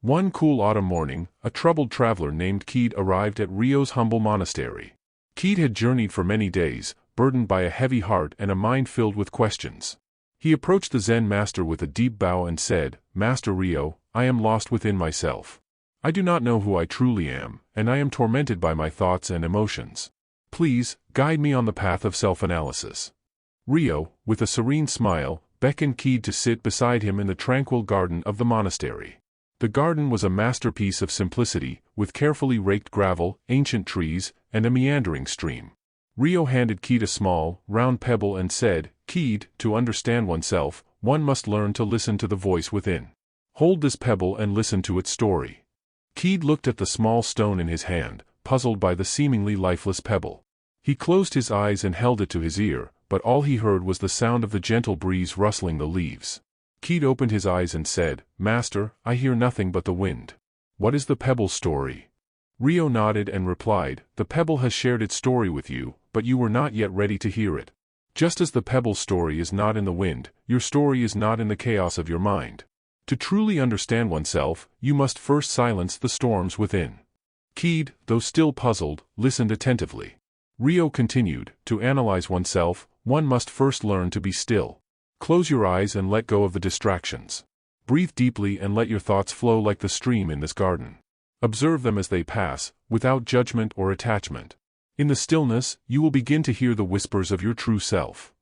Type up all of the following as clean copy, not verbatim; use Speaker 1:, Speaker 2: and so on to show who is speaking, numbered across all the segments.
Speaker 1: One cool autumn morning, a troubled traveler named Kaede arrived at Rio's humble monastery. Kaede had journeyed for many days, burdened by a heavy heart and a mind filled with questions. He approached the Zen master with a deep bow and said, "Master Rio, I am lost within myself. I do not know who I truly am, and I am tormented by my thoughts and emotions. Please, guide me on the path of self-analysis." Rio, with a serene smile, beckoned Kaede to sit beside him in the tranquil garden of the monastery. The garden was a masterpiece of simplicity, with carefully raked gravel, ancient trees, and a meandering stream. Rio handed Kaede a small, round pebble and said, "Kaede, to understand oneself, one must learn to listen to the voice within. Hold this pebble and listen to its story." Kaede looked at the small stone in his hand, puzzled by the seemingly lifeless pebble. He closed his eyes and held it to his ear, but all he heard was the sound of the gentle breeze rustling the leaves. Kaede opened his eyes and said, "Master, I hear nothing but the wind. What is the pebble's story?" Rio nodded and replied, "The pebble has shared its story with you, but you were not yet ready to hear it. Just as the pebble's story is not in the wind, your story is not in the chaos of your mind. To truly understand oneself, you must first silence the storms within." Kaede, though still puzzled, listened attentively. Rio continued, "To analyze oneself, one must first learn to be still. Close your eyes and let go of the distractions. Breathe deeply and let your thoughts flow like the stream in this garden. Observe them as they pass, without judgment or attachment. In the stillness, you will begin to hear the whispers of your true self."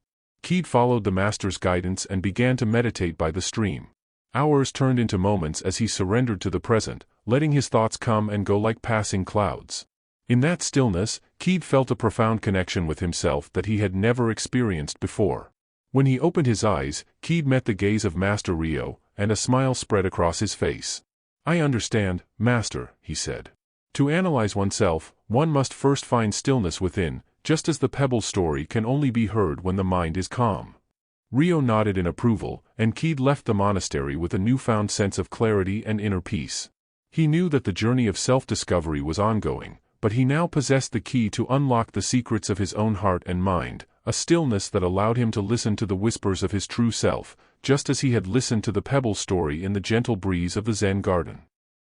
Speaker 1: Kaede followed the master's guidance and began to meditate by the stream. Hours turned into moments as he surrendered to the present, letting his thoughts come and go like passing clouds. In that stillness, Kaede felt a profound connection with himself that he had never experienced before. When he opened his eyes, Kaede met the gaze of Master Rio, and a smile spread across his face. "I understand, Master," he said. "To analyze oneself, one must first find stillness within, just as the pebble's story can only be heard when the mind is calm." Rio nodded in approval, and Kaede left the monastery with a newfound sense of clarity and inner peace. He knew that the journey of self-discovery was ongoing, but he now possessed the key to unlock the secrets of his own heart and mind, a stillness that allowed him to listen to the whispers of his true self, just as he had listened to the pebble story in the gentle breeze of the Zen garden.